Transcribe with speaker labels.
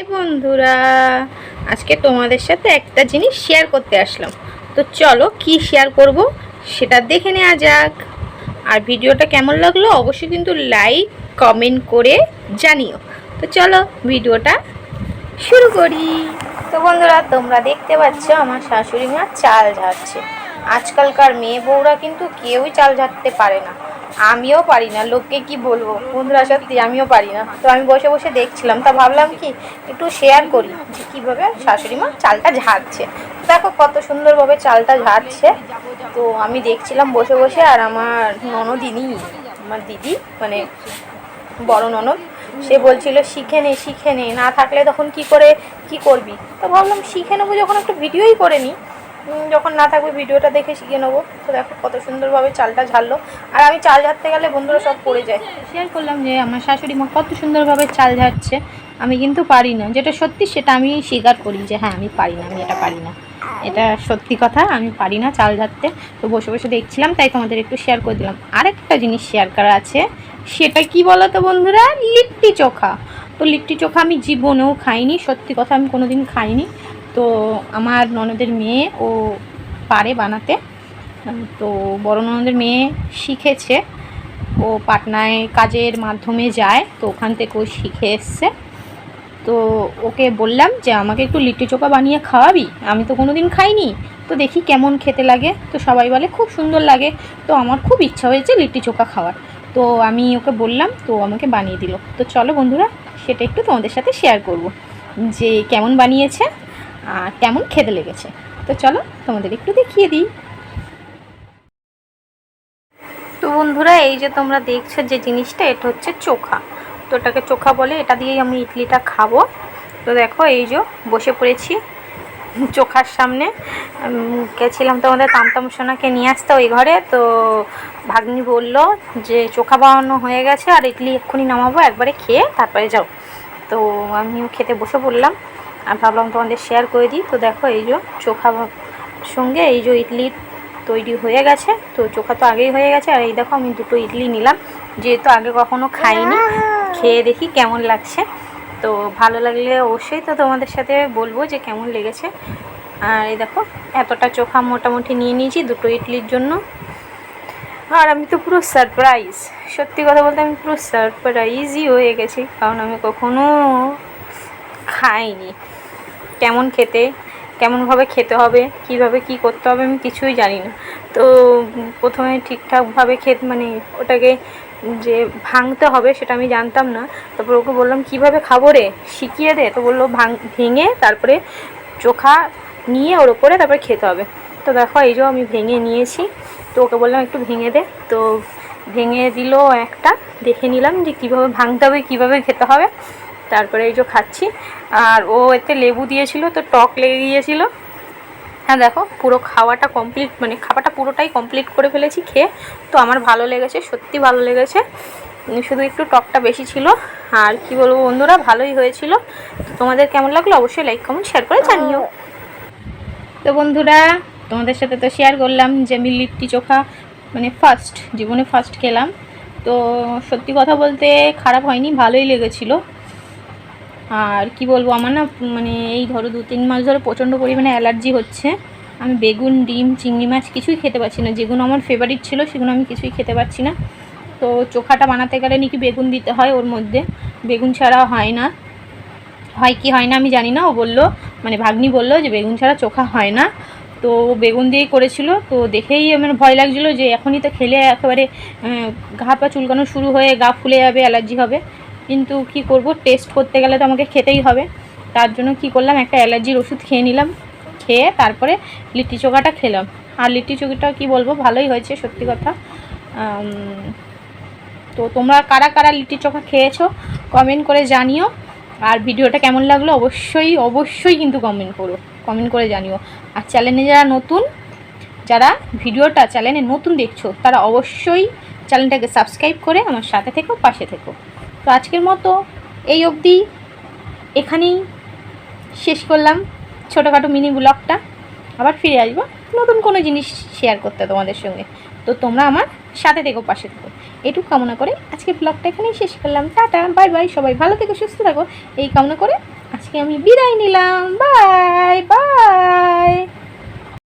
Speaker 1: High বন্ধুরা, আজকে তোমাদের সাথে একটা জিনিস শেয়ার করতে আসলাম। তো চলো কি শেয়ার করব সেটা দেখে নেওয়া যাক। আর ভিডিওটা কেমন লাগলো অবশ্যই কিন্তু লাইক কমেন্ট করে জানিও। তো চলো ভিডিওটা শুরু করি। তো বন্ধুরা, তোমরা দেখতে পাচ্ছ আমার শাশুড়ি মা চাল ঝাড়ছে। আজকালকার মেয়ে বউরা কিন্তু কেউই চাল ঝাড়তে পারে না, আমিও পারি না। লোককে কি বলবো বন্ধুরা, সত্যি আমিও পারি না। তো আমি বসে বসে দেখছিলাম, তা ভাবলাম কি একটু শেয়ার করি যে কীভাবে শাশুড়ি মা চালটা ঝাড়ছে। দেখো কত সুন্দরভাবে চালটা ঝাড়ছে। তো আমি দেখছিলাম বসে বসে, আর আমার ননদিনী, আমার দিদি মানে বড় ননদ, সে বলছিল শিখে নে, না থাকলে তখন কি করবি। তো ভাবলাম শিখে নেবো যখন একটু ভিডিওই করে নিই, যখন না থাকবে ভিডিওটা দেখে শিখে নেবো। তো দেখো কত সুন্দরভাবে চালটা ঝাড়লো। আর আমি চাল ঝাড়তে গেলে বন্ধুরা সব পড়ে যায়। শেয়ার করলাম যে আমার শাশুড়ি মা কত সুন্দরভাবে চাল ঝাড়ছে। আমি কিন্তু পারি না, যেটা সত্যি সেটা আমি স্বীকার করি যে হ্যাঁ আমি পারি না, আমি এটা পারি না, এটা সত্যি কথা, আমি পারি না চাল ঝাড়তে। তো বসে বসে দেখছিলাম, তাই তোমাদের একটু শেয়ার করে দিলাম। আরেকটা জিনিস শেয়ার করা আছে, সেটা কি বলো তো বন্ধুরা, লিট্টি চোখা। তো লিট্টি চোখা আমি জীবনেও খাইনি, সত্যি কথা আমি কোনোদিন খাইনি। তো আমার ননদের মেয়ে ও পারে বানাতে, তো বড় ননদের মেয়ে শিখেছে, ও পাটনায় কাজের মাধ্যমে যায়, তো ওখান থেকে ও শিখে এসছে। তো ওকে বললাম যে আমাকে একটু লিট্টি চোখা বানিয়ে খাওয়াবি, আমি তো কোনো দিন খাইনি, তো দেখি কেমন খেতে লাগে। তো সবাই বলে খুব সুন্দর লাগে। তো আমার খুব ইচ্ছা হয়েছে লিট্টি চোখা খাওয়ার। তো আমি ওকে বললাম, তো আমাকে বানিয়ে দিল। তো চলো বন্ধুরা, সেটা একটু তোমাদের সাথে শেয়ার করব যে কেমন বানিয়েছে আর কেমন খেতে লেগেছে। তো চলো তোমাদের একটু দেখিয়ে দিই। তো বন্ধুরা, এই যে তোমরা দেখছো যে জিনিসটা, এটা হচ্ছে চোখা। তো এটাকে চোখা বলে, এটা দিয়েই আমি ইডলিটা খাবো। তো দেখো এই যে বসে পড়েছি চোখার সামনে। গেছিলাম তোমাদের তামতাম সোনাকে নিয়ে আসতে ওই ঘরে। তো ভাগ্নি বলল যে চোখা বানানো হয়ে গেছে আর ইডলি এক্ষুনি নামাবো, একবারে খেয়ে তারপরে যাও। তো আমিও খেতে বসে পড়লাম আর ভাবলাম তোমাদের শেয়ার করে দিই। তো দেখো এই যে চোখা সঙ্গে এই যে ইডলি তৈরি হয়ে গেছে। তো চোখা তো আগেই হয়ে গেছে, আর এই দেখো আমি দুটো ইডলি নিলাম, যেহেতু আগে কখনো খাইনি, খেয়ে দেখি কেমন লাগছে। তো ভালো লাগলে অবশ্যই তো তোমাদের সাথে বলবো যে কেমন লেগেছে। আর এই দেখো এতটা চোখা মোটামুটি নিয়ে নিয়েছি দুটো ইডলির জন্য। আর আমি তো পুরো সারপ্রাইজ, সত্যি কথা বলতে আমি পুরো সারপ্রাইজই হয়ে গেছি, কারণ আমি কখনো খাইনি। কেমনভাবে খেতে হবে, কিভাবে কি করতে হবে আমি কিছুই জানি না। তো প্রথমে ঠিকঠাকভাবে মানে ওটাকে যে ভাঙতে হবে সেটা আমি জানতাম না। তারপর ওকে বললাম কিভাবে খাবো রে, শিখিয়ে দে। তো বললো ভেঙে তারপরে চোখা নিয়ে ওর ওপরে তারপরে খেতে হবে। তো দেখো এই যে আমি ভেঙে নিয়েছি। তো ওকে বললাম একটু ভেঙে দে, তো ভেঙে দিল একটা। দেখে নিলাম যে কীভাবে ভাঙতে হবে, কীভাবে খেতে হবে। তারপরে এই যে খাচ্ছি। আর ও এতে লেবু দিয়েছিল, তো টক লেগে গিয়েছিলো। হ্যাঁ দেখো পুরো খাওয়াটা কমপ্লিট, মানে খাওয়াটা পুরোটাই কমপ্লিট করে ফেলেছি খেয়ে। তো আমার ভালো লেগেছে, সত্যি ভালো লেগেছে, শুধু একটু টকটা বেশি ছিল। আর কি বলবো বন্ধুরা, ভালোই হয়েছিল। তো তোমাদের কেমন লাগলো অবশ্যই লাইক কমেন্ট শেয়ার করে জানিও। তো বন্ধুরা, তোমাদের সাথে তো শেয়ার করলাম যে আমি লিট্টি চোখা মানে জীবনে ফার্স্ট খেলাম। তো সত্যি কথা বলতে খারাপ হয়নি, ভালোই লেগেছিলো। আর কি বলবো, আমার না মানে এই ধরো 2-3 মাস ধরে প্রচণ্ড পরিমাণে অ্যালার্জি হচ্ছে। আমি বেগুন, ডিম, চিংড়ি মাছ কিছুই খেতে পারছি না, যেগুলো আমার ফেভারিট ছিল সেগুলো আমি কিছুই খেতে পারছি না। তো চোখাটা বানাতে গেলে নাকি বেগুন দিতে হয় ওর মধ্যে, বেগুন ছাড়া হয় না, হয় কি হয় না আমি জানি না। ও বললো, মানে ভাগ্নি বললো যে বেগুন ছাড়া চোখা হয় না। তো বেগুন দিয়েই করেছিল। তো দেখেই আমার ভয় লাগছিলো যে এখনই তো খেলে একেবারে ঘা পা চুলকানো শুরু হয়ে গা ফুলে যাবে, অ্যালার্জি হবে। কিন্তু কি করব, টেস্ট করতে গেলে তো আমাকে খেতেই হবে। তার জন্য কি করলাম, একটা অ্যালার্জির ওষুধ খেয়ে নিলাম, খেয়ে তারপরে লিট্টি চোখাটা খেলাম। আর লিট্টি চোখাটা কি বলবো, ভালোই হয়েছে সত্যি কথা। তো তোমরা কারা কারা লিট্টি চোখা খেয়েছো কমেন্ট করে জানিও। আর ভিডিওটা কেমন লাগলো অবশ্যই কিন্তু কমেন্ট করে জানিও। আর চ্যানেলে যারা ভিডিওটা চ্যানেলে নতুন দেখছো, তারা অবশ্যই চ্যানেলটাকে সাবস্ক্রাইব করে আমার সাথে থেকো, পাশে থেকো। তো আজকের মতো এই অবধি, এখানেই শেষ করলাম ছোটোখাটো মিনি ব্লগটা। আবার ফিরে আসবো নতুন কোনো জিনিস শেয়ার করতে তোমাদের সঙ্গে। তো তোমরা আমার সাথে থেকো, পাশে থেকো, এটুকু কামনা করে আজকে ব্লগটা এখানেই শেষ করলাম। টাটা, বাই বাই, সবাই ভালো থেকো, সুস্থ থাকো, এই কামনা করে আজকে আজকে আমি বিদায় নিলাম, বাই।